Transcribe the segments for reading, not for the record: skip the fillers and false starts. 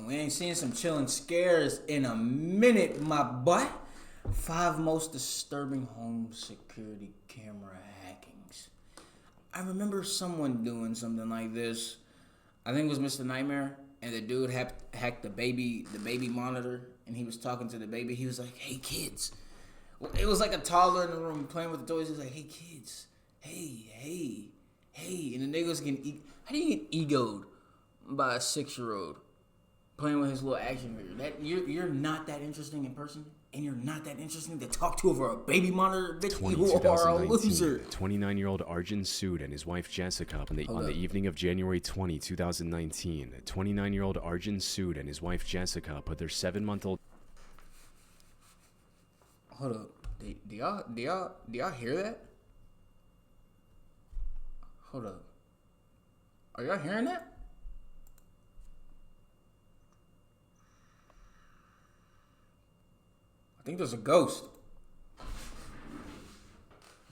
We ain't seen some chilling scares in a minute, my boy. 5 most disturbing home security camera hackings. I remember someone doing something like this. I think it was Mr. Nightmare, and the dude hacked the baby monitor, and he was talking to the baby. He was like, "Hey kids," it was like a toddler in the room playing with the toys. He was like, "Hey kids, hey," and the nigga was getting. How do you get egoed by a 6-year-old playing with his little action figure? That you're not that interesting in person. And you're not that interesting to talk to over a baby monitor, bitch. You are a loser. 29-year-old Arjun Sood and his wife Jessica on the evening of January 20, 2019. 29-year-old Arjun Sood and his wife Jessica put their 7-month-old. Hold up. Do y'all hear that? Hold up. Are y'all hearing that? I think there's a ghost.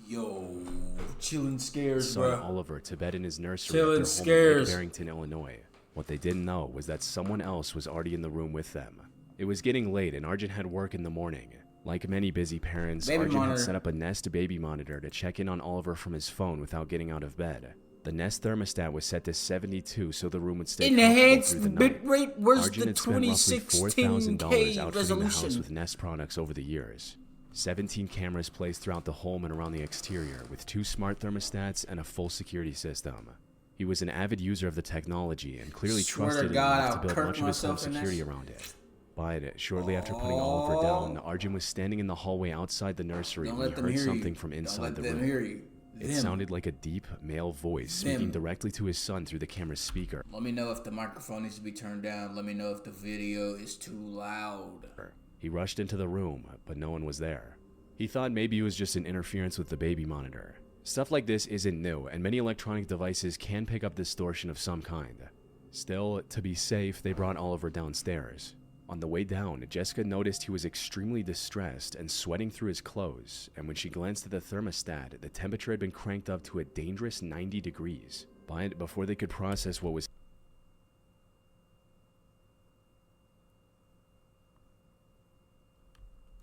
Yo, chillin' scares, son bro. Oliver to bed in his nursery Chillin' at their scares. home in Lake Barrington, Illinois. What they didn't know was that someone else was already in the room with them. It was getting late and Arjun had work in the morning. Like many busy parents, Arjun had set up a Nest baby monitor to check in on Oliver from his phone without getting out of bed. The Nest thermostat was set to 72 so the room would stay comfortable through the night. Bitrate was Arjun the had spent roughly $4,000 outfitting the house with Nest products over the years. 17 cameras placed throughout the home and around the exterior, with 2 smart thermostats and a full security system. He was an avid user of the technology and clearly trusted it enough to build much of his home security around it. But shortly after putting Oliver down, Arjun was standing in the hallway outside the nursery when he heard something from inside the room. It sounded like a deep male voice speaking directly to his son through the camera's speaker. Let me know if the microphone needs to be turned down. Let me know if the video is too loud. He rushed into the room, but no one was there. He thought maybe it was just an interference with the baby monitor. Stuff like this isn't new, and many electronic devices can pick up distortion of some kind. Still, to be safe, they brought Oliver downstairs. On the way down, Jessica noticed he was extremely distressed and sweating through his clothes, and when she glanced at the thermostat, the temperature had been cranked up to a dangerous 90 degrees. But before they could process what was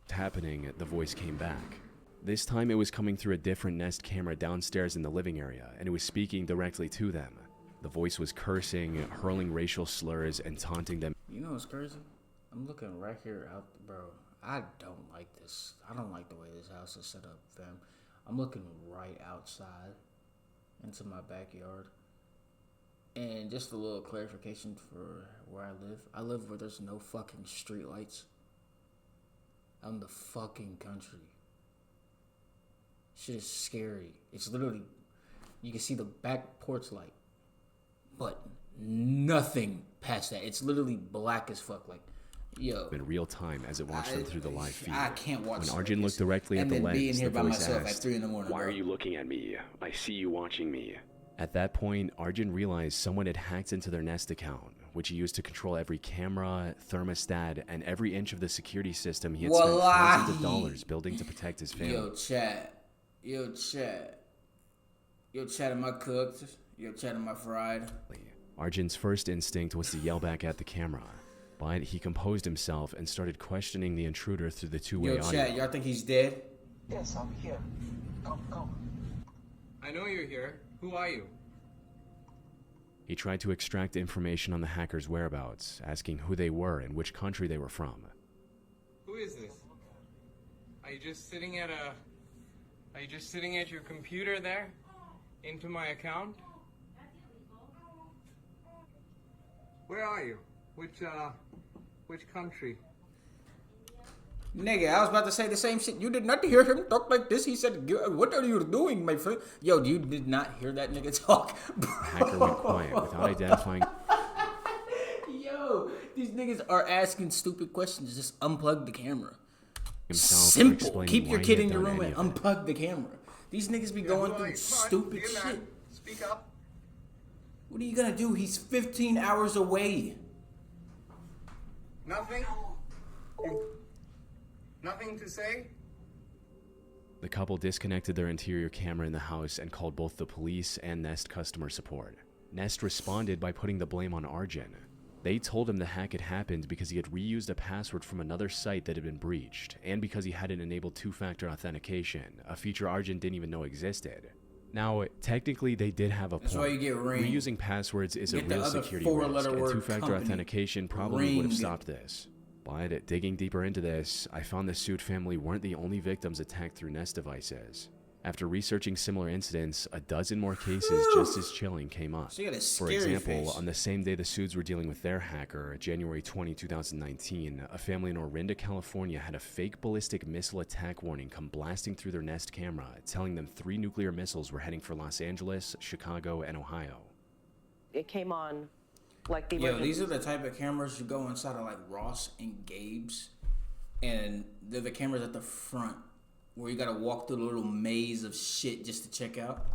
happening, the voice came back. This time it was coming through a different Nest camera downstairs in the living area, and it was speaking directly to them. The voice was cursing, hurling racial slurs, and taunting them. You know what's crazy? I'm looking right here out, bro. I don't like this. I don't like the way this house is set up, fam. I'm looking right outside into my backyard. And just a little clarification for where I live. I live where there's no fucking streetlights. I'm in the fucking country. Shit is scary. It's literally, you can see the back porch light, but nothing past that. It's literally black as fuck. Like, yo. In real time as it watched them through the live feed. I can't watch. When Arjun looked directly at the lens, the voice asked, at 3 a.m, "Why are you looking at me? I see you watching me." At that point, Arjun realized someone had hacked into their Nest account, which he used to control every camera, thermostat, and every inch of the security system he had spent thousands of dollars building to protect his family. Yo, chat, am I cooked? Yo, chat, am I fried? Arjun's first instinct was to yell back at the camera, but he composed himself and started questioning the intruder through the two-way audio. Yo, chat, y'all think he's dead? Yes, I'm here. Come. I know you're here. Who are you? He tried to extract information on the hacker's whereabouts, asking who they were and which country they were from. Who is this? Are you just sitting at your computer there? Into my account? Where are you? Which country? Nigga, I was about to say the same shit. You did not hear him talk like this. He said, "What are you doing, my friend?" Yo, you did not hear that nigga talk, bro. The hacker went quiet without identifying. Yo, these niggas are asking stupid questions. Just unplug the camera. Simple. Keep your kid in your room and unplug the camera. These niggas be going through stupid shit. Speak up. What are you gonna do? He's 15 hours away. Nothing? Nothing to say? The couple disconnected their interior camera in the house and called both the police and Nest customer support. Nest responded by putting the blame on Arjun. They told him the hack had happened because he had reused a password from another site that had been breached, and because he hadn't enabled two-factor authentication, a feature Arjun didn't even know existed. Now, technically, they did have a point. That's why you get ringed. Reusing passwords is a real security risk, and two-factor authentication probably would have stopped this. But digging deeper into this, I found the Sood family weren't the only victims attacked through Nest devices. After researching similar incidents, a dozen more cases just as chilling came up. For example, on the same day the Soods were dealing with their hacker, January 20, 2019, a family in Orinda, California had a fake ballistic missile attack warning come blasting through their Nest camera, telling them 3 nuclear missiles were heading for Los Angeles, Chicago, and Ohio. It came on like the... Yo, these are the type of cameras you go inside of like Ross and Gabe's, and they're the cameras at the front, where you gotta walk through the little maze of shit just to check out.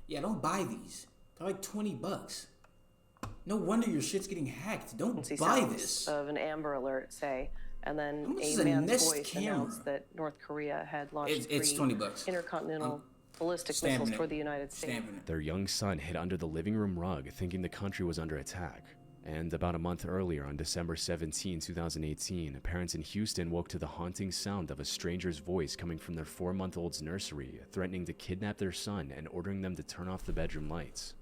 Yeah, don't buy these. They're like $20. No wonder your shit's getting hacked. Don't buy this. Of an Amber Alert, say, and then a man's voice announced that North Korea had launched it's $20. Intercontinental ballistic missiles toward the United States. Their young son hid under the living room rug, thinking the country was under attack. And about a month earlier, on December 17, 2018, parents in Houston woke to the haunting sound of a stranger's voice coming from their 4-month-old's nursery, threatening to kidnap their son and ordering them to turn off the bedroom lights.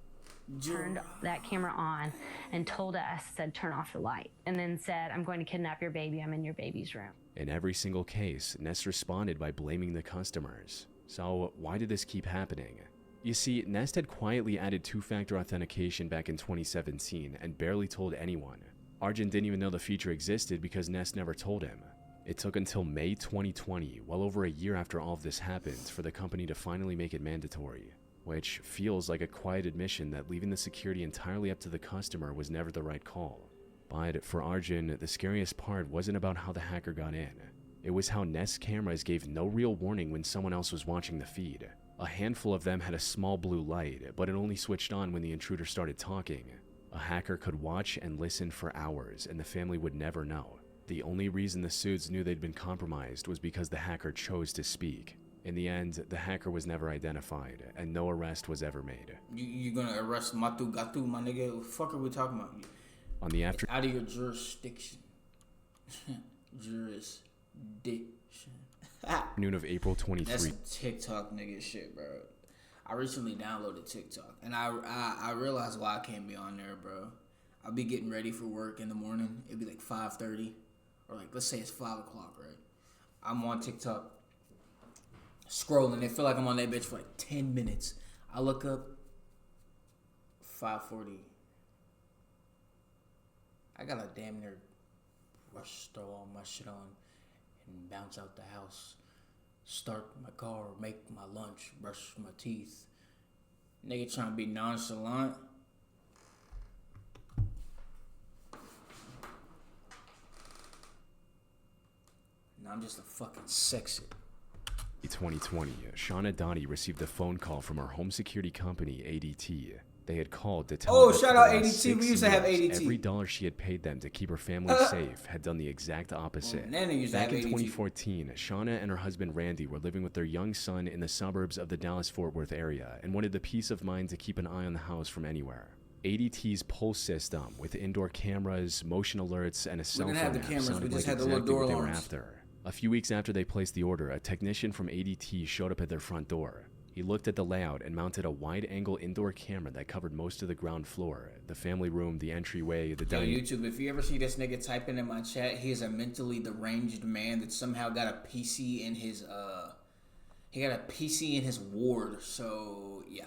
Turned that camera on and told us, said, turn off the light, and then said, I'm going to kidnap your baby. I'm in your baby's room. In every single case, Nest responded by blaming the customers. So why did this keep happening? You see, Nest had quietly added two-factor authentication back in 2017 and barely told anyone. Arjun didn't even know the feature existed because Nest never told him. It took until May 2020, well over a year after all of this happened, for the company to finally make it mandatory, which feels like a quiet admission that leaving the security entirely up to the customer was never the right call. But for Arjun, the scariest part wasn't about how the hacker got in. It was how Nest cameras gave no real warning when someone else was watching the feed. A handful of them had a small blue light, but it only switched on when the intruder started talking. A hacker could watch and listen for hours, and the family would never know. The only reason the Soods knew they'd been compromised was because the hacker chose to speak. In the end, the hacker was never identified, and no arrest was ever made. You gonna arrest Matu Gatu, my nigga? What the fuck are we talking about? On the after... Out of your jurisdiction. Jurisdiction. Afternoon of April 23. That's TikTok nigga shit, bro. I recently downloaded TikTok, and I realized why I can't be on there, bro. I'll be getting ready for work in the morning. It'd be like 5:30, or like let's say it's 5 o'clock, right? I'm on TikTok, scrolling. It feel like I'm on that bitch for like 10 minutes. I look up, 5:40. I gotta damn near rush, throw all my shit on, and bounce out the house, start my car, make my lunch, brush my teeth. Nigga trying to be nonchalant. No, I'm just a fucking sexy. 2020, Shauna Dottie received a phone call from her home security company, ADT. They had called to tell her that shout for out the last ADT. 6 We used to have years, ADT. every dollar she had paid them to keep her family safe had done the exact opposite. Nana used to Back have in ADT. 2014, Shauna and her husband Randy were living with their young son in the suburbs of the Dallas-Fort Worth area and wanted the peace of mind to keep an eye on the house from anywhere. ADT's Pulse system, with indoor cameras, motion alerts, and a cell phone app, sounded like exactly what they were after. A few weeks after they placed the order, a technician from ADT showed up at their front door. He looked at the layout and mounted a wide-angle indoor camera that covered most of the ground floor, the family room, the entryway, the dining... YouTube, if you ever see this nigga typing in my chat, he is a mentally deranged man that somehow got a PC in his, he got a PC in his ward, so, yeah.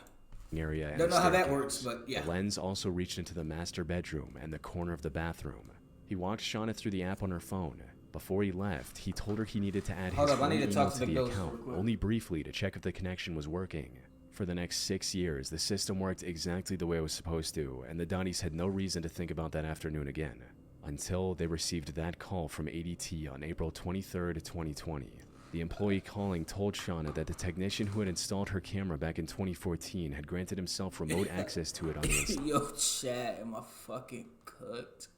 area. Don't know how that works, but yeah. The lens also reached into the master bedroom and the corner of the bathroom. He walked Shauna through the app on her phone. Before he left, he told her he needed to add his phone email to the account, only briefly to check if the connection was working. For the next 6 years, the system worked exactly the way it was supposed to, and the Dotties had no reason to think about that afternoon again, until they received that call from ADT on April 23rd, 2020. The employee calling told Shauna that the technician who had installed her camera back in 2014 had granted himself remote access to it on the install. Yo, chat, am I fucking cooked?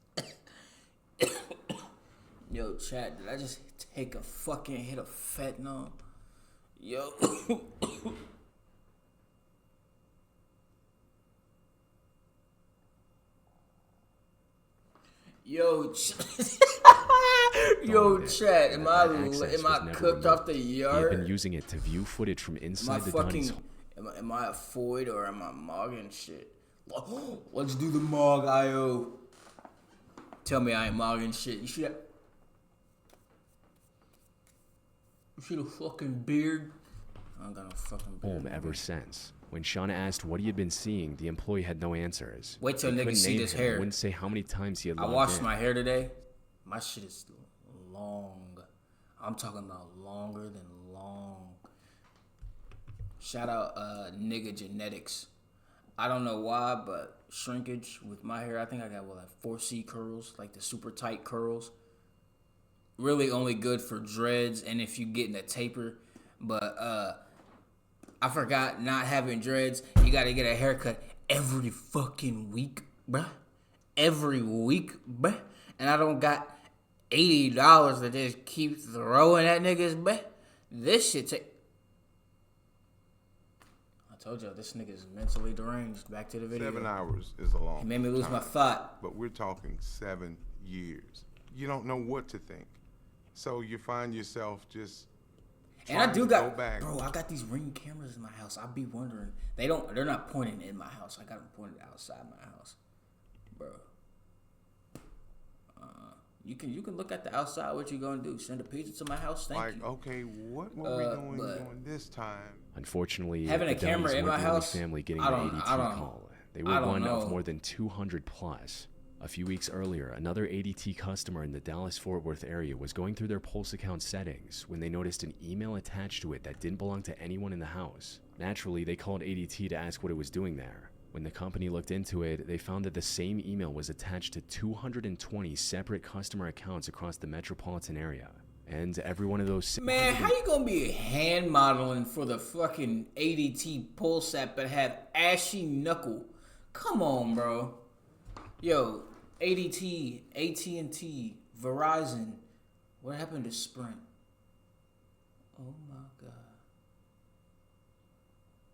Yo, chat, did I just take a fucking hit of fentanyl? Yo. Yo, chat. Am I cooked off the yard? He had been using it to view footage from inside the Donnie's home. Am I a Foyd or am I mogging shit? Let's do the Mog IO. Tell me I ain't mogging shit. You see the fucking beard? I don't got no fucking beard. Home ever since. When Shauna asked what he had been seeing, the employee had no answers. Wait till niggas see this hair. Wouldn't say how many times he had logged in. I washed my hair today. My shit is long. I'm talking about longer than long. Shout out nigga genetics. I don't know why, but shrinkage with my hair. I think I got like 4C curls, like the super tight curls. Really only good for dreads and if you getting a taper. But I forgot not having dreads. You gotta get a haircut every fucking week, bruh. Every week, bruh. And I don't got $80 to just keep throwing at niggas, bruh. This shit take. I told y'all this nigga's mentally deranged. Back to the video. 7 hours is a long time. It made me lose my thought. But we're talking 7 years. You don't know what to think. So you find yourself just. And I do got, bro, I got these Ring cameras in my house. I be wondering. They're not pointing in my house. I got them pointed outside my house. Bro. You can look at the outside. What you gonna do? Send a pizza to my house? Thank you. Okay, what were we doing this time? Unfortunately, having a camera in my house, family getting an ADT call. They were one of more than 200 plus. A few weeks earlier, another ADT customer in the Dallas-Fort Worth area was going through their Pulse account settings when they noticed an email attached to it that didn't belong to anyone in the house. Naturally, they called ADT to ask what it was doing there. When the company looked into it, they found that the same email was attached to 220 separate customer accounts across the metropolitan area. And every one of those... Man, how you gonna be hand modeling for the fucking ADT Pulse app but have ashy knuckle? Come on, bro. Yo, ADT, AT&T, Verizon. What happened to Sprint? Oh my God.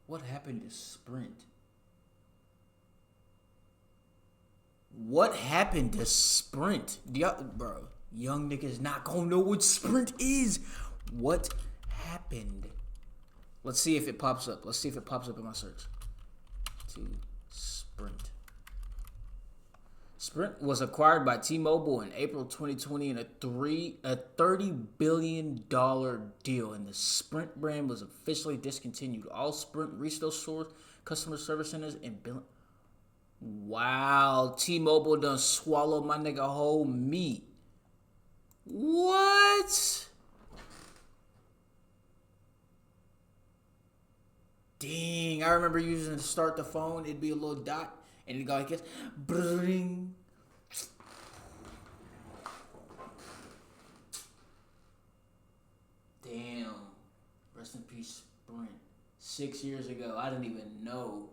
What happened to Sprint? What happened to Sprint? Bro, young niggas not gonna know what Sprint is. What happened? Let's see if it pops up. Let's see if it pops up in my search. To Sprint. Sprint was acquired by T-Mobile in April 2020 in a $30 billion deal, and the Sprint brand was officially discontinued. All Sprint retail stores, customer service centers, and billing. Wow, T-Mobile done swallowed my nigga whole meat. What? Dang, I remember using it to start the phone. It'd be a little dot. And it go like this. Bring. Damn. Rest in peace, Sprint. 6 years ago. I didn't even know.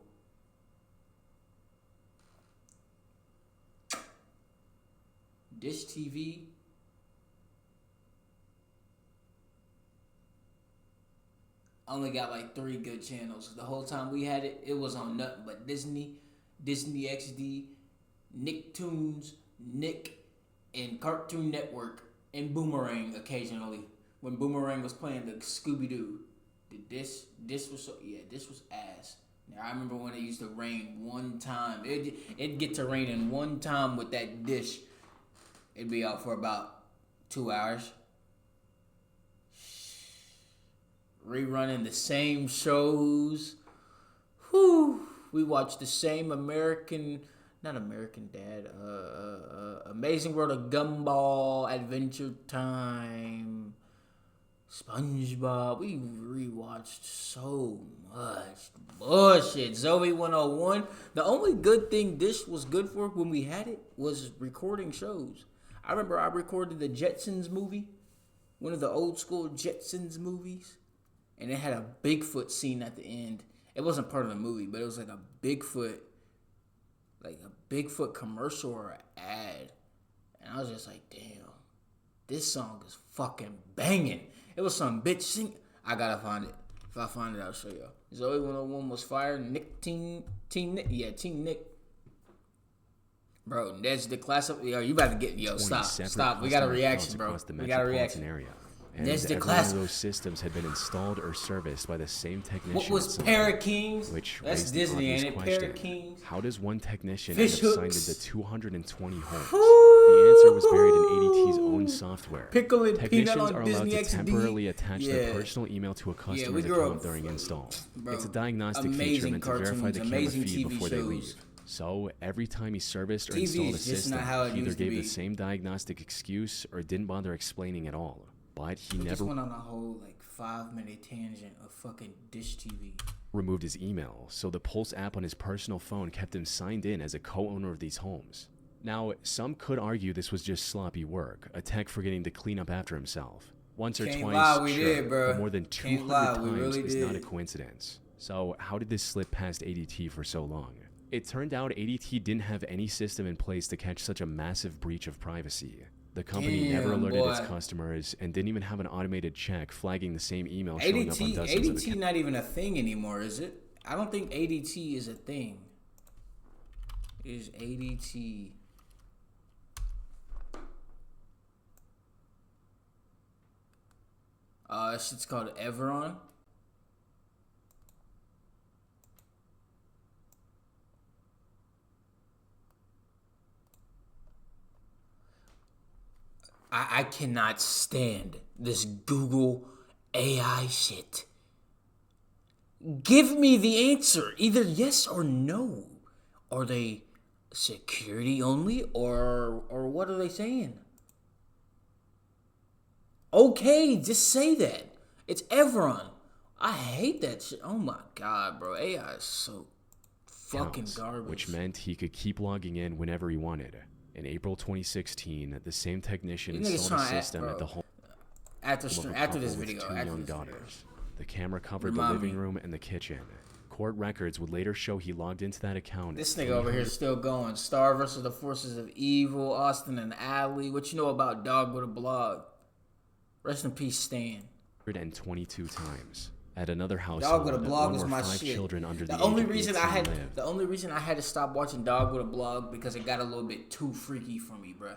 Dish TV. Only got like 3 good channels. The whole time we had it, it was on nothing but Disney, Disney XD, Nicktoons, Nick, and Cartoon Network, and Boomerang occasionally. When Boomerang was playing the Scooby-Doo. This was ass. Now, I remember when it used to rain one time. It'd get to raining one time with that dish. It'd be out for about 2 hours. Rerunning the same shows. Whew. We watched the same Amazing World of Gumball, Adventure Time, SpongeBob. We rewatched so much bullshit. Zoe 101. The only good thing Dish was good for when we had it was recording shows. I remember I recorded the Jetsons movie, one of the old school Jetsons movies, and it had a Bigfoot scene at the end. It wasn't part of the movie, but it was like a Bigfoot commercial or an ad. And I was just like, damn, this song is fucking banging. It was some bitch sing. I gotta find it. If I find it, I'll show y'all. Zoe 101 was fire. Nick, Team Nick. Yeah, Team Nick. Bro, that's the class of... Yo, you about to get... Yo, stop. We got a reaction, bro. We got a reaction. Area. And that's the every class... one of those systems had been installed or serviced by the same technician. What was Parrot Kings? Which that's Disney, ain't it? Parrot Kings? How does one technician Fish end up hooks. signed into 220 homes? The answer was buried in ADT's own software. Pickle and Technicians peanut on are allowed Disney to temporarily attach their Yeah. personal email to a customer's grew account up- during install. Bro, It's a diagnostic feature amazing meant to verify the cartoons, camera amazing feed TV before they shows. leave. So every time he serviced or TV installed a is just system, not how it he either used to gave be. the same diagnostic excuse or didn't bother explaining at all. But he We just never went on a whole, like, 5-minute tangent of fucking Dish TV. removed his email, so the Pulse app on his personal phone kept him signed in as a co-owner of these homes. Now, some could argue this was just sloppy work, a tech forgetting to clean up after himself. Once or Can't twice, lie, we sure, did, bro. but more than 200 Can't lie, we times really is not a did. coincidence. So how did this slip past ADT for so long? It turned out ADT didn't have any system in place to catch such a massive breach of privacy. The company never Damn, alerted its boy. customers and didn't even have an automated check flagging the same email showing up on ADT, dozens of ADT accounts. not even a thing anymore, is it? I don't think ADT is a thing. Is ADT... That shit's called Everon. I cannot stand this Google AI shit. Give me the answer. Either yes or no. Are they security only or what are they saying? Okay, just say that. It's Everon. I hate that shit. Oh my god, bro. AI is so fucking garbage. Which meant he could keep logging in whenever he wanted. In April 2016, the same technician These niggas installed a trying to act, system bro. at the home after of a after this couple with video, two after young this video. daughters. The camera covered Remind the living me. room and the kitchen. Court records would later show he logged into that account. This nigga over here is still going. Star versus the forces of evil. Austin and Alley. What you know about Dog with a Blog? Rest in peace, Stan. 122 times. At another Dog household, with a Blog one was where my 5 shit. children under The the only age of reason 18 I had lived. the only reason I had to stop watching Dog with a Blog because it got a little bit too freaky for me, bruh.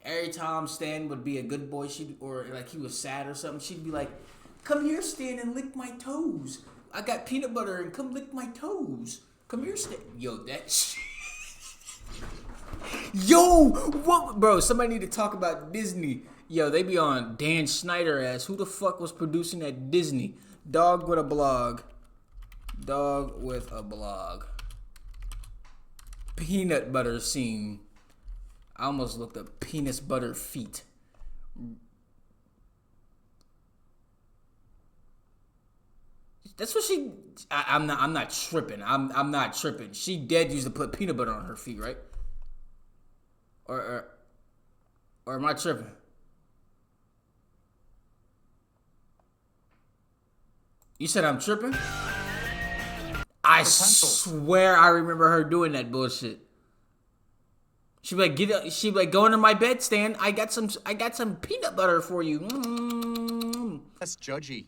Every time Stan would be a good boy, or like he was sad or something, she'd be like, "Come here, Stan, and lick my toes. I got peanut butter, and come lick my toes. Come here, Stan." Yo, that shit. Yo, what, bro? Somebody need to talk about Disney. Yo, they be on Dan Schneider ass. Who the fuck was producing at Disney? Dog with a Blog. Dog with a Blog. Peanut butter scene. I almost looked up peanut butter feet. That's what she. I'm not tripping. I'm not tripping. She dead used to put peanut butter on her feet, right? Or am I tripping? You said I'm tripping? I swear I remember her doing that bullshit. She'd be like, she'd be like, go into my bed, Stan. I got some peanut butter for you. That's judgy.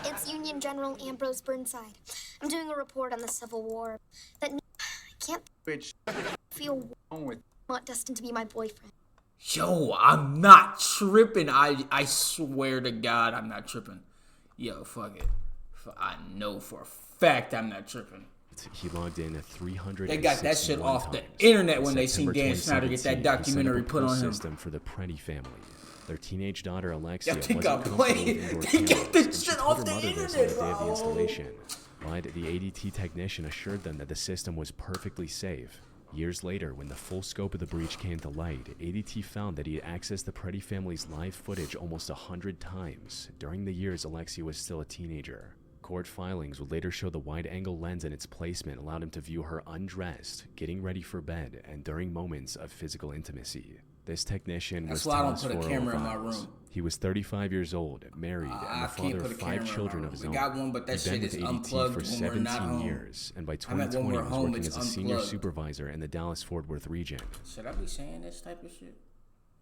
It's Union General Ambrose Burnside. I'm doing a report on the Civil War. I can't feel not destined to be my boyfriend. Yo, I'm not tripping. I swear to God, I'm not tripping. Yo, fuck it. I know for a fact I'm not tripping. He logged in at 300. They got that shit off the internet when they seen Dan Snyder get that documentary put on him. System for the Preddy family. Their teenage daughter Alexia Yo, wasn't they got comfortable with played. indoor They cameras, got this and she shit told off her the mother this on the internet, day of the bro. installation. But the ADT technician assured them that the system was perfectly safe. Years later, when the full scope of the breach came to light, ADT found that he had accessed the Preddy family's live footage almost 100 times during the years Alexia was still a teenager. Court filings would later show the wide-angle lens and its placement allowed him to view her undressed, getting ready for bed, and during moments of physical intimacy. This technician was why I don't Thomas put a Foro camera in my Viles. room. He was 35 years old, married, and the I can't father put of a 5 camera in children my of his room. own. We got one, but that He'd been shit is with ADT unplugged for when we're not 17 home. years, and by I 2020 meant when we're was home, working it's as a senior unplugged. supervisor in the Dallas-Fort Worth region. Should I be saying this type of shit?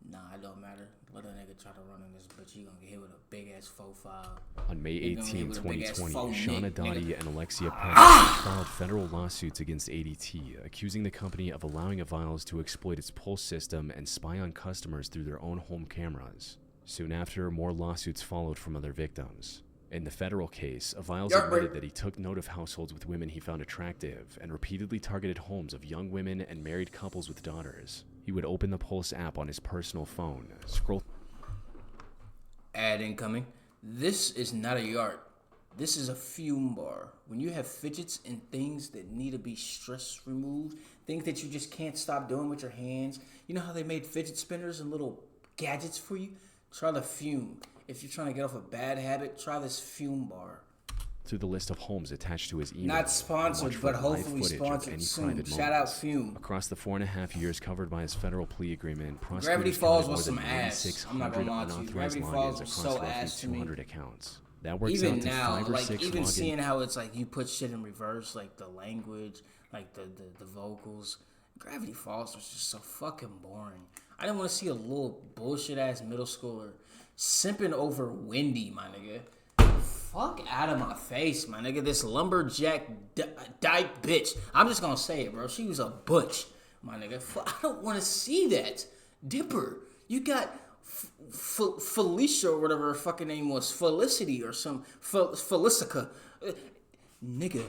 Nah, it don't matter. Let a nigga try to run in this bitch. You gonna get hit with a big ass 4-5. On May 18, 2020, Shauna Dottie and Alexia Pence filed federal lawsuits against ADT, accusing the company of allowing Aviles to exploit its Pulse system and spy on customers through their own home cameras. Soon after, more lawsuits followed from other victims. In the federal case, Aviles admitted that he took note of households with women he found attractive and repeatedly targeted homes of young women and married couples with daughters. He would open the Pulse app on his personal phone, scroll. Ad incoming. This is not a yard. This is a fume bar. When you have fidgets and things that need to be stress removed, things that you just can't stop doing with your hands. You know how they made fidget spinners and little gadgets for you? Try the fume. If you're trying to get off a bad habit, try this fume bar. Through the list of homes attached to his email. Not sponsored, but hopefully sponsored soon. Shout out Fume. Across the 4.5 years covered by his federal plea agreement, Gravity Falls was some ass. ass. I'm not gonna lie to you. Gravity Falls was so ass to me. 200 accounts. That works even out to now, 5 or like 6 even seeing how it's like you put shit in reverse, like the language, like the vocals. Gravity Falls was just so fucking boring. I didn't want to see a little bullshit ass middle schooler simping over Wendy, my nigga. Fuck out of my face, my nigga. This lumberjack dyke bitch. I'm just gonna say it, bro. She was a butch, my nigga. I don't want to see that. Dipper, you got Felicia or whatever her fucking name was, Felicity or some Felicica. Nigga,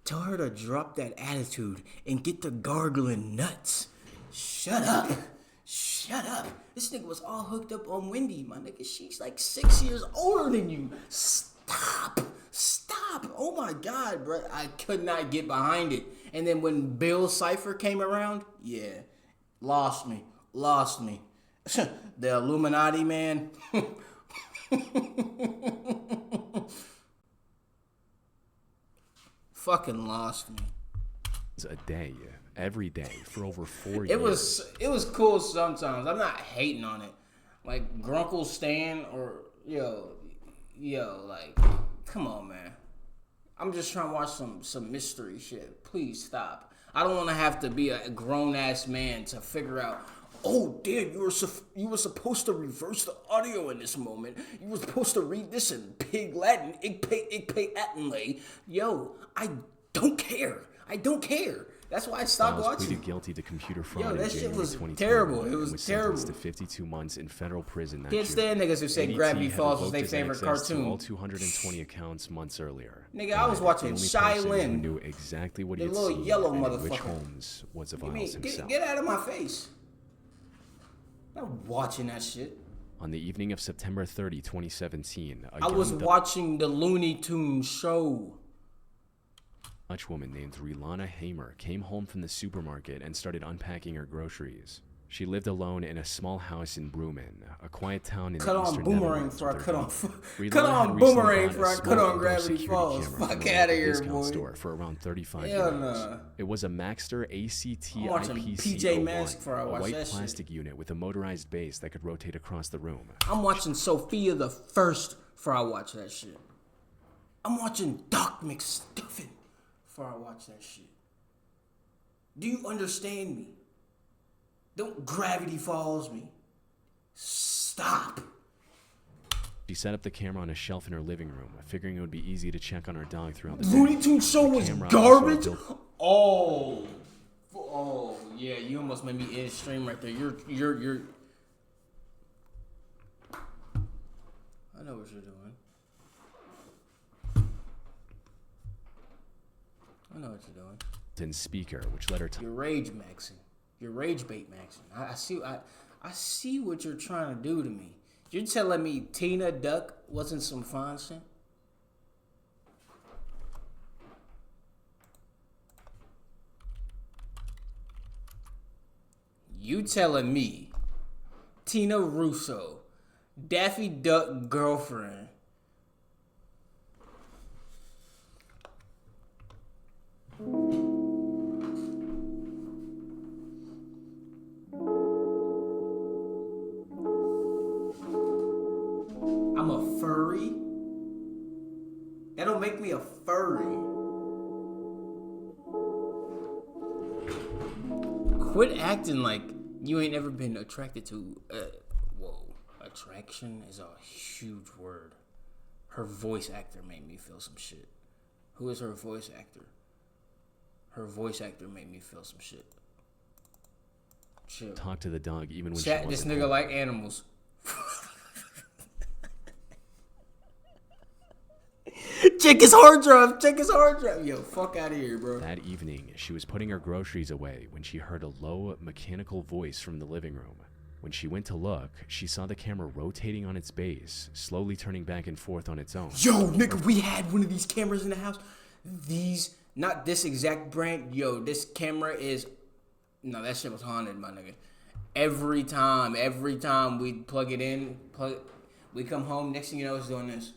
tell her to drop that attitude and get the gargling nuts. Shut up. Shut up. This nigga was all hooked up on Wendy, my nigga. She's like 6 years older than you. Stop. Stop. Oh my God, bro. I could not get behind it. And then when Bill Cipher came around, yeah. Lost me. Lost me. The Illuminati, man. Fucking lost me. A day. Every day for over 4 years. It was cool sometimes. I'm not hating on it. Like Grunkle Stan or yo, like, come on, man. I'm just trying to watch some mystery shit. Please stop. I don't want to have to be a grown ass man to figure out. Oh, damn, you were supposed to reverse the audio in this moment. You were supposed to read this in Pig Latin. Ik pay Attenley. Yo, I don't care. I don't care. That's why I stopped watching. Pleaded guilty to computer fraud. Yo, that shit was terrible. It was terrible. To 52 months in federal prison. Can't stand niggas who say Gravity Falls was their favorite cartoon. All 220 accounts months earlier. Nigga, I was watching Shailin. Knew exactly what he had little seen yellow and motherfucker. which homes was Aviles himself. Get out of my face. I'm not watching that shit. On the evening of September 30, 2017, I was watching the Looney Tunes show. A Dutch woman named Rilana Hamer came home from the supermarket and started unpacking her groceries. She lived alone in a small house in Bremen, a quiet town in the eastern Netherlands. Cut on Boomerang before I cut on Gravity Falls. Fuck out of here, boy. Store for around $35. It was a Maxter ACT-IPC a white plastic unit with a motorized base that could rotate across the room. I'm watching Sophia the First before I watch that shit. I'm watching Doc McStuffin before I watch that shit. Do you understand me? Don't Gravity Falls me. Stop. She set up the camera on a shelf in her living room, figuring it would be easy to check on her dog throughout the day. Looney Tunes show was garbage? Oh, yeah, you almost made me end stream right there. You're. I know what you're doing. I know what you're doing. And speaker, which let her You're rage maxing. You're rage bait maxing. I see what you're trying to do to me. You're telling me Tina Duck wasn't some fun shit? You telling me Tina Russo, Daffy Duck girlfriend, I'm a furry? That don't make me a furry. Quit acting like You ain't ever been attracted to, whoa, attraction is a huge word. Her voice actor made me feel some shit. Who is her voice actor? Her voice actor made me feel some shit. Chill. Talk to the dog even when Chat, she this wasn't nigga home. like animals. Check his hard drive. Check his hard drive. Yo, fuck out of here, bro. That evening, she was putting her groceries away when she heard a low, mechanical voice from the living room. When she went to look, she saw the camera rotating on its base, slowly turning back and forth on its own. Yo, nigga, we had one of these cameras in the house. These, not this exact brand. Yo, this camera is, no, that shit was haunted, my nigga. Every time we plug it in, we come home, next thing you know, it's doing this.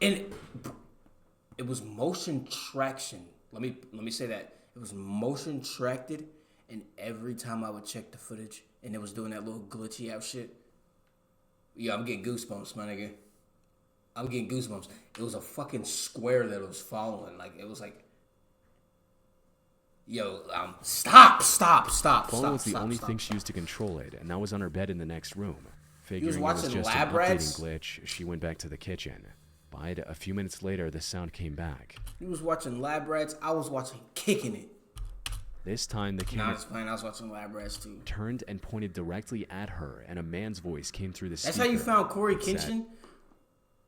And it was motion traction. Let me say that. It was motion tracted, and every time I would check the footage and it was doing that little glitchy out shit. Yeah, I'm getting goosebumps, my nigga. I'm getting goosebumps. It was a fucking square that was following. Like, it was like, yo, stop. Phone was the only thing she used to control it, and that was on her bed in the next room. Figuring it was watching just Lab an Rats? updating glitch, she went back to the kitchen. But a few minutes later, the sound came back. He was watching Lab Rats. I was watching Kicking It. This time, the Nah, camera I was playing. I was watching Lab Rats too. turned and pointed directly at her, and a man's voice came through the speaker. That's how you found Corey It said, Kenshin?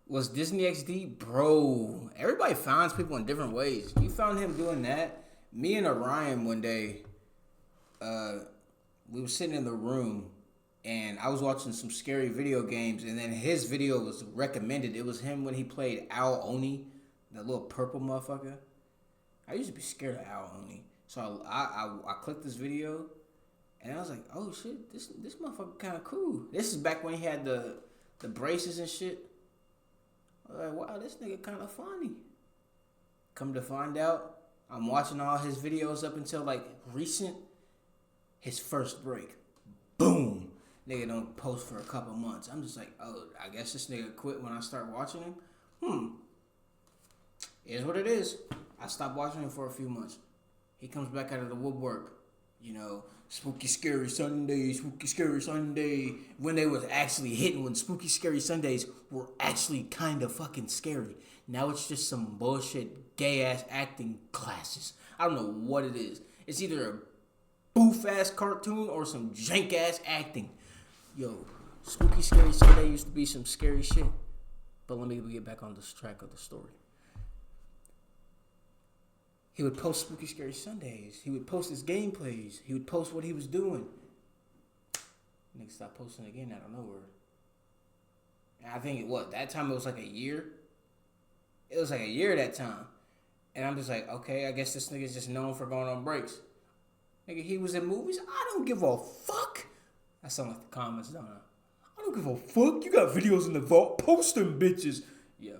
Was Disney XD? Bro, everybody finds people in different ways. You found him doing that. Me and Orion one day, we were sitting in the room, and I was watching some scary video games, and then his video was recommended. It was him when he played Al Oni, that little purple motherfucker. I used to be scared of Al Oni. So I clicked this video, and I was like, oh shit, this motherfucker kind of cool. This is back when he had the braces and shit. I was like, wow, this nigga kind of funny. Come to find out, I'm watching all his videos up until like recent, his first break. Boom. Nigga don't post for a couple months. I'm just like, oh, I guess this nigga quit when I start watching him. It is what it is. I stopped watching him for a few months. He comes back out of the woodwork. You know, Spooky Scary Sunday, when they was actually hitting, when Spooky Scary Sundays were actually kind of fucking scary. Now it's just some bullshit gay-ass acting classes. I don't know what it is. It's either a boof-ass cartoon or some jank-ass acting. Yo, Spooky Scary Sunday used to be some scary shit. But let me get back on this track of the story. He would post Spooky Scary Sundays. He would post his gameplays. He would post what he was doing. Nigga stopped posting again out of nowhere. And I think, that time it was like a year? It was like a year that time. And I'm just like, okay, I guess this nigga's just known for going on breaks. Nigga, he was in movies? I don't give a fuck. That sound like the comments, don't I? I don't give a fuck. You got videos in the vault. Post them, bitches. Yeah.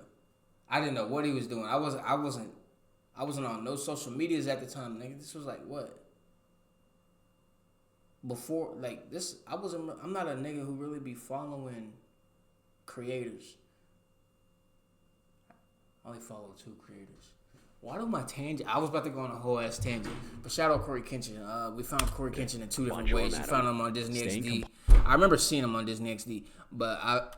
I didn't know what he was doing. I wasn't on no social medias at the time, nigga. This was like what? Before, like this, I'm not a nigga who really be following creators. I only follow 2 creators. Why do my tangent? I was about to go on a whole ass tangent. But shout out Corey Kenshin. We found Corey Kenshin in 2 different ways. We found him on Disney XD. I remember seeing him on Disney XD, but I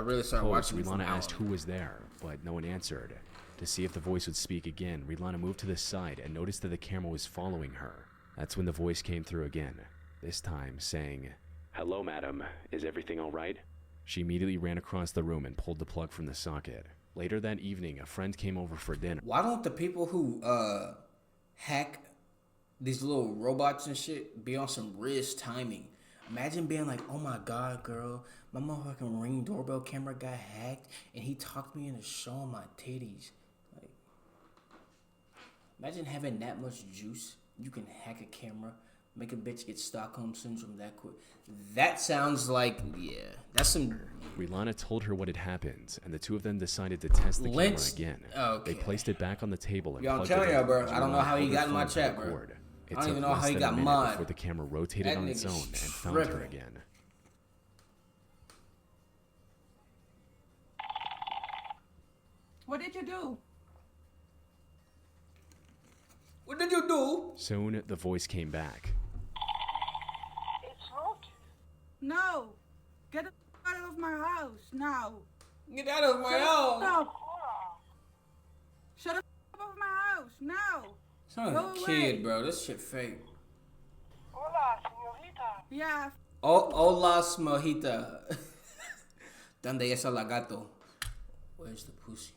really started watching him. Rihanna asked who was there, but no one answered. To see if the voice would speak again, Rihanna moved to the side and noticed that the camera was following her. That's when the voice came through again, this time saying, "Hello, madam. Is everything all right?" She immediately ran across the room and pulled the plug from the socket. Later that evening, a friend came over for dinner. Why don't the people who hack these little robots and shit be on some Riz timing? Imagine being like, oh my god, girl, my motherfucking Ring doorbell camera got hacked and he talked me into showing my titties. Like, imagine having that much juice. You can hack a camera, make a bitch get Stockholm Syndrome that quick. That sounds like, yeah, that's some... Rihanna told her what had happened, and the two of them decided to test the camera again. Okay. They placed it back on the table and I'm plugged telling it y'all, in. bro. I don't know how he got in my chat, bro. It I don't took even know how less he than got a minute mod. before the camera rotated That on its own nigga's and found her tripping. again. What did you do? What did you do? Soon, the voice came back. It's Rocky. No. Get out of my house now. Get out of my house. Stop. Shut up of my house now. Sound like a kid, bro. This shit fake. Hola, señorita. Yeah. Oh, hola, smojita. ¿Dónde está la gato? Where's the pussy?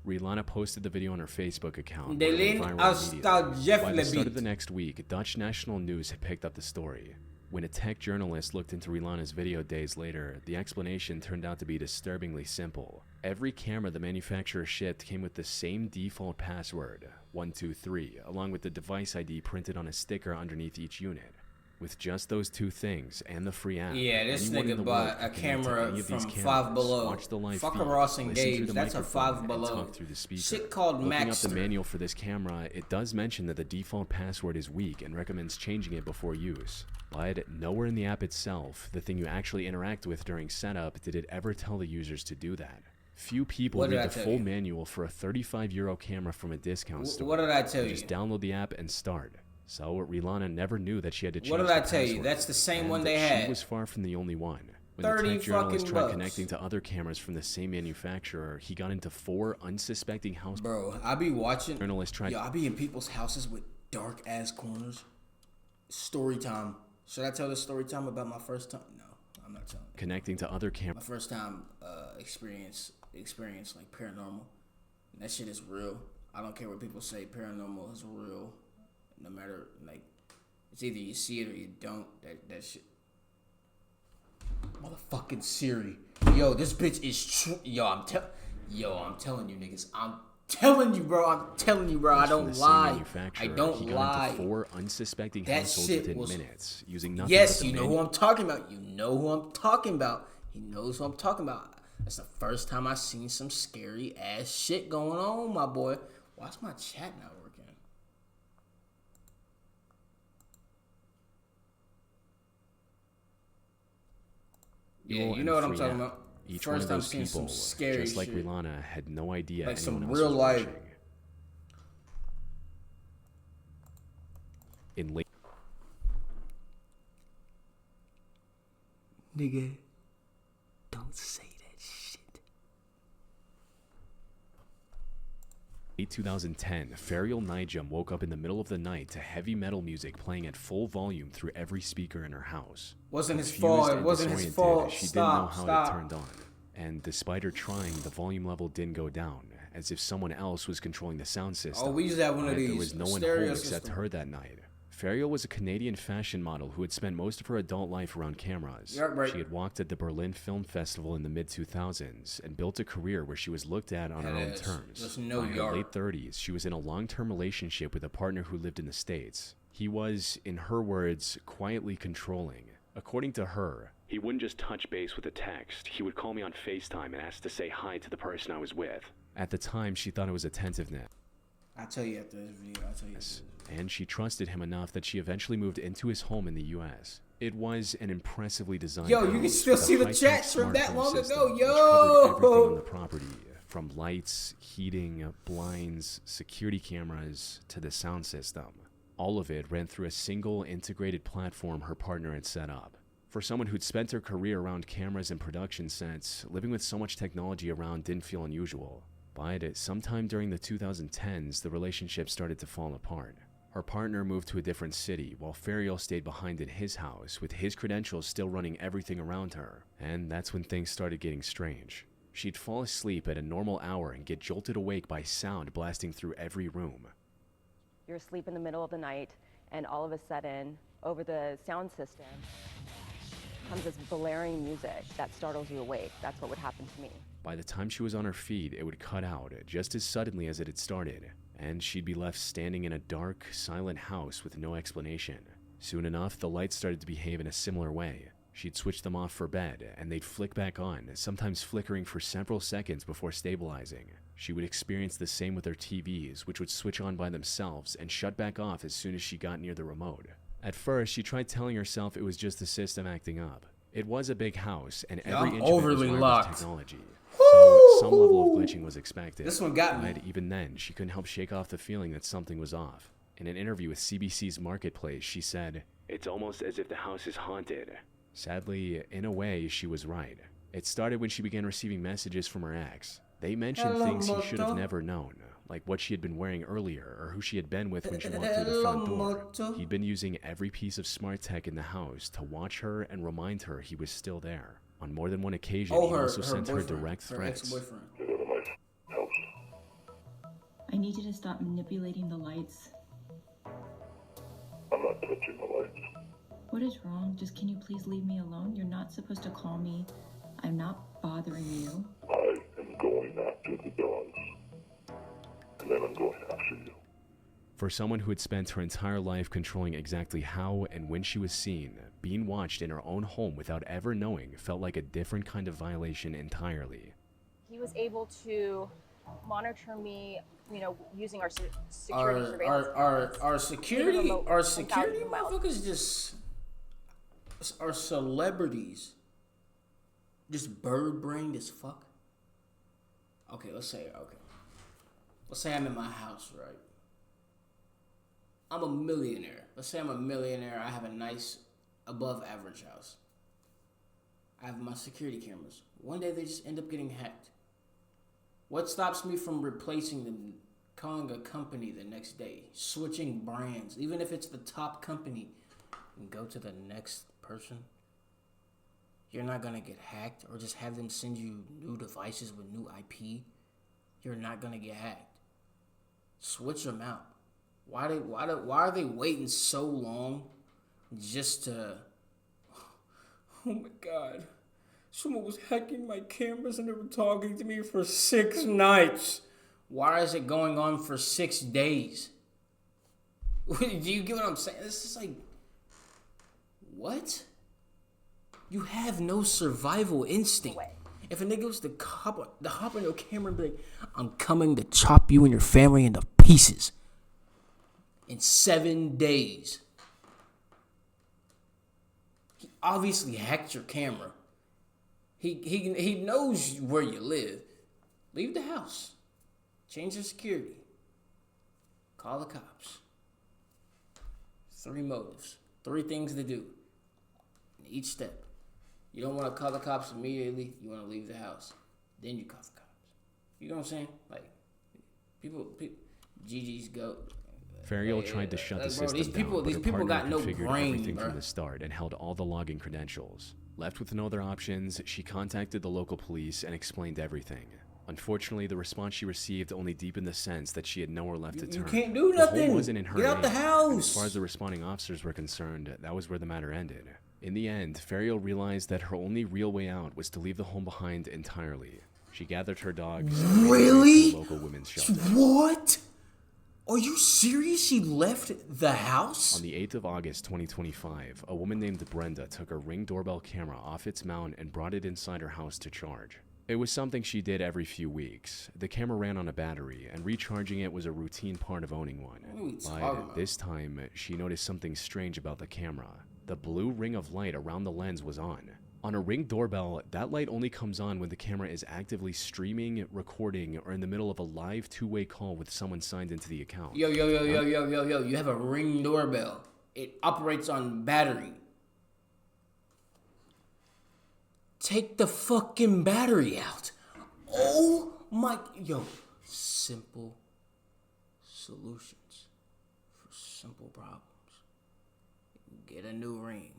Rihanna posted the video on her Facebook account. The link hasta Jeff By the start of Lebit. the next week, Dutch National News had picked up the story. When a tech journalist looked into Rihanna's video days later, the explanation turned out to be disturbingly simple. Every camera the manufacturer shipped came with the same default password, 123, along with the device ID printed on a sticker underneath each unit. With just those two things and the free app, Yeah, this anyone in nigga the bought world a could connect to camera any of these from cameras, Five Below. watch the live Fuck a feed, Ross listen through Engage. the That's a microphone, Five and Below. talk through the speaker. Shit called Looking up the Maxter. manual for this camera, it does mention that the default password is weak and recommends changing it before use. But nowhere in the app itself, the thing you actually interact with during setup, did it ever tell the users to do that. Few people What did I read the tell full you? manual for a €35 camera from a discount store. What did I tell They you? just download the app and start. So Rihanna never knew that she had to change What did the I tell you? password. That's the same And one they she had. was far from the only one. When 30 the tech journalist fucking tried bucks. connecting to other cameras from the same manufacturer, he got into 4 unsuspecting house. Bro, I be watching. Journalists tried. Yo, I be in people's houses with dark ass corners. Story time. Should I tell the story time about my first time? No, I'm not telling. Connecting to other My cameras. first time experience like paranormal. And that shit is real. I don't care what people say. Paranormal is real. No matter, like, it's either you see it or you don't. That shit. Motherfucking Siri. Yo, this bitch is true. Yo, I'm telling you niggas. I'm telling you, bro. I don't lie. I don't He got lie. into 4 unsuspecting That households shit within was- minutes, using nothing Yes, but the you know who I'm talking about. You know who I'm talking about. He knows who I'm talking about. That's the first time I seen some scary ass shit going on, my boy. Why's my chat not working? Yeah, Fuel you know and what I'm free talking app. about. Each First one of time those seeing some people, scary just like shit. Rihanna, had no idea Like some anyone else real was life. watching. In late Nigga, don't say that shit. late 2010, Ferial Nijam woke up in the middle of the night to heavy metal music playing at full volume through every speaker in her house. Wasn't his Confused fault. It and wasn't his disoriented, fault. She Stop, didn't know how stop. it turned on. And despite her trying, the volume level didn't go down, as if someone else was controlling the sound system. Oh, we used to have one of But these. There was no one stereo home except system. her that night. Ferial was a Canadian fashion model who had spent most of her adult life around cameras. Yeah, right. She had walked at the Berlin Film Festival in the mid-2000s and built a career where she was looked at on her own Yes. terms. There's no By her yard. late 30s, she was in a long-term relationship with a partner who lived in the States. He was, in her words, quietly controlling. According to her, he wouldn't just touch base with a text. He would call me on FaceTime and ask to say hi to the person I was with. At the time, she thought it was attentiveness. I'll tell you after this video. I'll tell you. And she trusted him enough that she eventually moved into his home in the U.S. It was an impressively designed Yo, you house can still with a see the high-tech chats from that smartphone long system ago. which covered everything on Yo! the property, from lights, heating, blinds, security cameras, to the sound system. All of it ran through a single integrated platform her partner had set up. For someone who'd spent her career around cameras and production sets, living with so much technology around didn't feel unusual. But sometime during the 2010s, the relationship started to fall apart. Her partner moved to a different city, while Ferial stayed behind in his house, with his credentials still running everything around her. And that's when things started getting strange. She'd fall asleep at a normal hour and get jolted awake by sound blasting through every room. You're asleep in the middle of the night, and all of a sudden, over the sound system, comes this blaring music that startles you awake. That's what would happen to me. By the time she was on her feet, it would cut out just as suddenly as it had started, and she'd be left standing in a dark, silent house with no explanation. Soon enough, the lights started to behave in a similar way. She'd switch them off for bed, and they'd flick back on, sometimes flickering for several seconds before stabilizing. She would experience the same with her TVs, which would switch on by themselves and shut back off as soon as she got near the remote. At first, she tried telling herself it was just the system acting up. It was a big house, and every I'm inch of it was overly wired with locked. technology. Woo! So some level of glitching was expected. This one got me. But even then, she couldn't help shake off the feeling that something was off. In an interview with CBC's Marketplace, she said, "It's almost as if the house is haunted." Sadly, in a way, she was right. It started when she began receiving messages from her ex. They mentioned things he should have never known, like what she had been wearing earlier or who she had been with when she walked through the front door. He'd been using every piece of smart tech in the house to watch her and remind her he was still there. On more than one occasion, he also sent her direct threats. I need you to stop manipulating the lights. I'm not touching the lights. What is wrong? Just can you please leave me alone? You're not supposed to call me. I'm not bothering you. I am going after the dogs. And then I'm going after you. For someone who had spent her entire life controlling exactly how and when she was seen, being watched in her own home without ever knowing felt like a different kind of violation entirely. He was able to monitor me, you know, using our security surveillance. Our security motherfuckers just are celebrities. Just bird-brained as fuck. Okay, let's say I'm in my house, right? I'm a millionaire. Let's say I'm a millionaire. I have a nice, above-average house. I have my security cameras. One day they just end up getting hacked. What stops me from replacing them, calling a company the next day, switching brands, even if it's the top company, and go to the next person? You're not gonna get hacked, or just have them send you new devices with new IP. You're not gonna get hacked. Switch them out. Why are they waiting so long just to... Oh my God. Someone was hacking my cameras and they were talking to me for 6 nights. Why is it going on for 6 days? Do you get what I'm saying? This is like... What? You have no survival instinct. If a nigga was to hop on your camera and be like, "I'm coming to chop you and your family into pieces in 7 days." He obviously hacked your camera. He knows where you live. Leave the house. Change your security. Call the cops. 3 motives. 3 things to do in each step. You don't want to call the cops immediately. You want to leave the house. Then you call the cops. You know what I'm saying? Like, people GG's go. Ferial tried to shut the system down, but her partner configured everything from the start and held all the login credentials. Left with no other options, she contacted the local police and explained everything. Unfortunately, the response she received only deepened the sense that she had nowhere left to turn. You can't do nothing. The home wasn't in her Get out the house. And as far as the responding officers were concerned, that was where the matter ended. In the end, Ferial realized that her only real way out was to leave the home behind entirely. She gathered her dogs and really? to the local women's shelter. What? Are you serious? She left the house? On the 8th of August 2025, a woman named Brenda took her Ring doorbell camera off its mount and brought it inside her house to charge. It was something she did every few weeks. The camera ran on a battery, and recharging it was a routine part of owning one. But this time, she noticed something strange about the camera. The blue ring of light around the lens was on. On a Ring doorbell, that light only comes on when the camera is actively streaming, recording, or in the middle of a live 2-way call with someone signed into the account. Yo. You have a Ring doorbell. It operates on battery. Take the fucking battery out. Oh my... Yo. Simple solutions for simple problems. Get a new ring.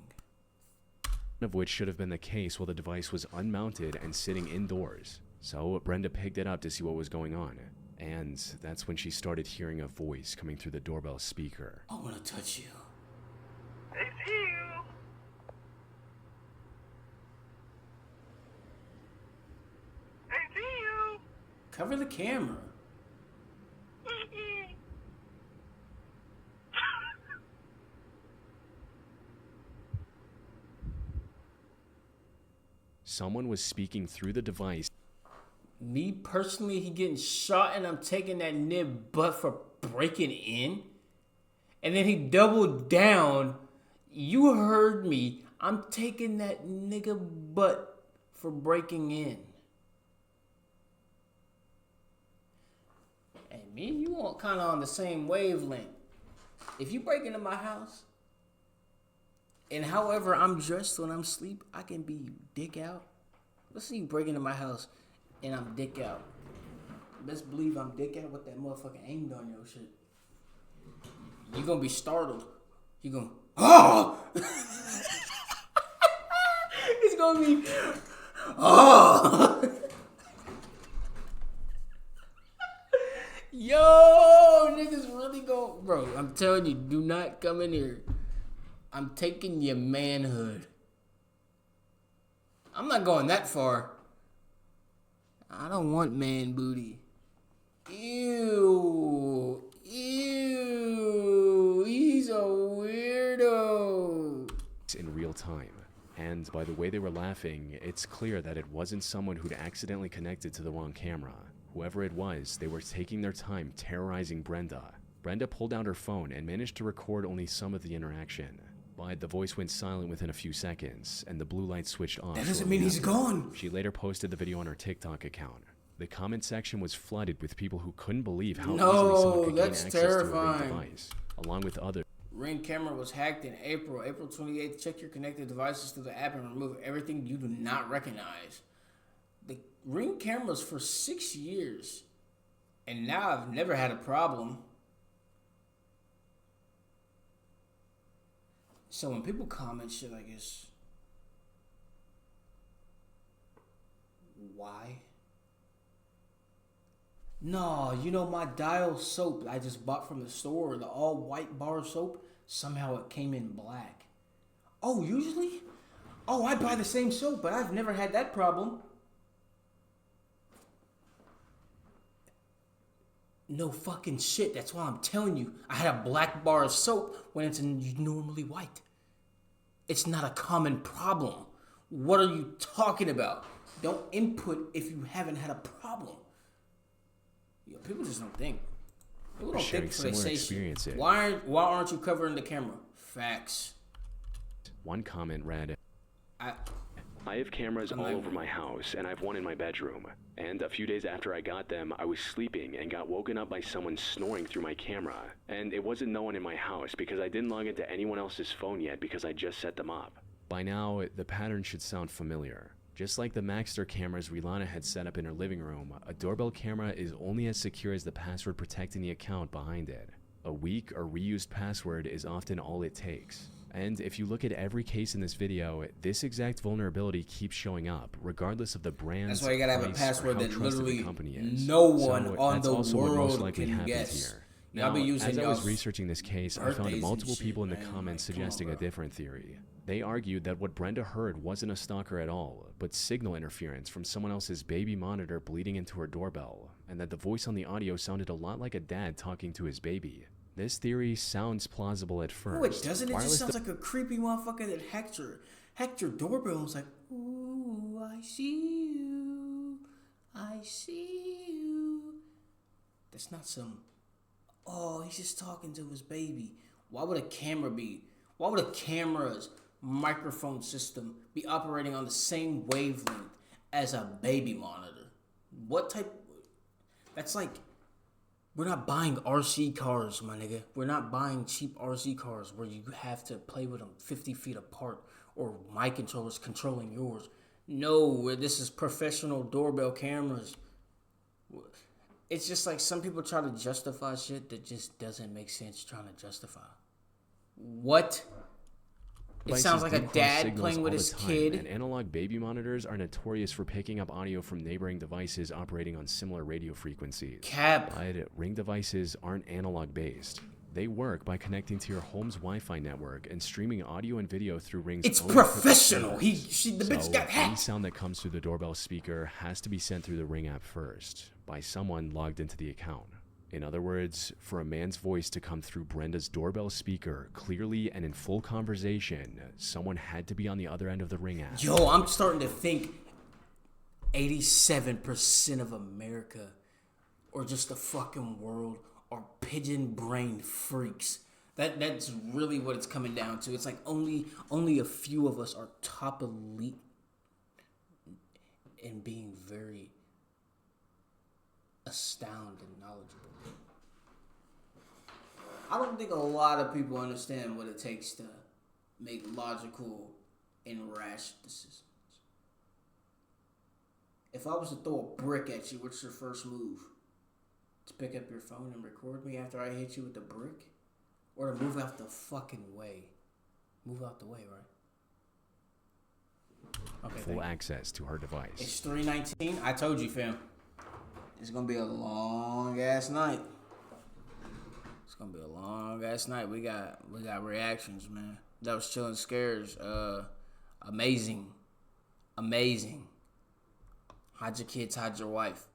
Of which should have been the case while the device was unmounted and sitting indoors. So Brenda picked it up to see what was going on. And that's when she started hearing a voice coming through the doorbell speaker. I want to touch you. It's you. I see you. Cover the camera. Someone was speaking through the device. Me personally, he getting shot and I'm taking that nib butt for breaking in? And then he doubled down. You heard me. I'm taking that nigga butt for breaking in. me and you are kind of on the same wavelength. If you break into my house, and however I'm dressed when I'm asleep, I can be dick out. Let's see you break into my house, and I'm dick out. Best believe I'm dick out with that motherfucker aimed on your shit. You gonna be startled. You gonna, oh! It's gonna be, oh! Yo, niggas really go, bro. I'm telling you, do not come in here. I'm taking your manhood. I'm not going that far. I don't want man booty. Ew. Ew. He's a weirdo. In real time. And by the way they were laughing, it's clear that it wasn't someone who'd accidentally connected to the wrong camera. Whoever it was, they were taking their time terrorizing Brenda. Brenda pulled out her phone and managed to record only some of the interaction. But the voice went silent within a few seconds, and the blue light switched off. That doesn't mean he's gone. She later posted the video on her TikTok account. The comment section was flooded with people who couldn't believe how easily someone could gain access to a Ring device, along with others. Ring camera was hacked in April 28th. Check your connected devices through the app and remove everything you do not recognize. The Ring cameras for 6 years, and now I've never had a problem. So when people comment shit like this, why? No, you know my Dial soap I just bought from the store, the all white bar soap, somehow it came in black. Oh, usually? Oh, I buy the same soap, but I've never had that problem. No fucking shit, that's why I'm telling you. I had a black bar of soap when it's normally white. It's not a common problem. What are you talking about? Don't input if you haven't had a problem. Yo, people just don't think. People don't think before they say shit. Why aren't you covering the camera? Facts. One comment read, I have cameras all over my house, and I have one in my bedroom. And a few days after I got them, I was sleeping and got woken up by someone snoring through my camera. And it wasn't no one in my house because I didn't log into anyone else's phone yet because I just set them up. By now, the pattern should sound familiar. Just like the Maxter cameras Rilana had set up in her living room, a doorbell camera is only as secure as the password protecting the account behind it. A weak or reused password is often all it takes. And if you look at every case in this video, this exact vulnerability keeps showing up, regardless of the brand. That's why you gotta have a password that literally no one on the world can guess. Now, as I was researching this case, I found multiple people in the comments suggesting a different theory. They argued that what Brenda heard wasn't a stalker at all, but signal interference from someone else's baby monitor bleeding into her doorbell, and that the voice on the audio sounded a lot like a dad talking to his baby. This theory sounds plausible at first. No, it doesn't. It just sounds like a creepy motherfucker that hacked your doorbell and was like, ooh, I see you. I see you. That's not some, oh, he's just talking to his baby. Why would a camera's microphone system be operating on the same wavelength as a baby monitor? What type? That's like, we're not buying RC cars, my nigga. We're not buying cheap RC cars where you have to play with them 50 feet apart or mic controllers controlling yours. No, this is professional doorbell cameras. It's just like some people try to justify shit that just doesn't make sense trying to justify. What? It sounds like a dad playing with his kid. And analog baby monitors are notorious for picking up audio from neighboring devices operating on similar radio frequencies. Cap. But Ring devices aren't analog based. They work by connecting to your home's Wi-Fi network and streaming audio and video through Ring's It's professional. The bitch got hacked. Any sound that comes through the doorbell speaker has to be sent through the Ring app first by someone logged into the account. In other words, for a man's voice to come through Brenda's doorbell speaker clearly and in full conversation, someone had to be on the other end of the Ring app. Yo, I'm starting to think 87% of America, or just the fucking world, are pigeon-brained freaks. That's really what it's coming down to. It's like only a few of us are top elite in being very astounded and knowledgeable. I don't think a lot of people understand what it takes to make logical and rash decisions. If I was to throw a brick at you, what's your first move? To pick up your phone and record me after I hit you with the brick? Or to move out the fucking way? Move out the way, right? Okay, full access to her device. It's 3:19. I told you, fam. It's gonna be a long ass night. It's gonna be a long ass night. We got reactions, man. That was Chillin' Scares. Amazing. Hide your kids, hide your wife.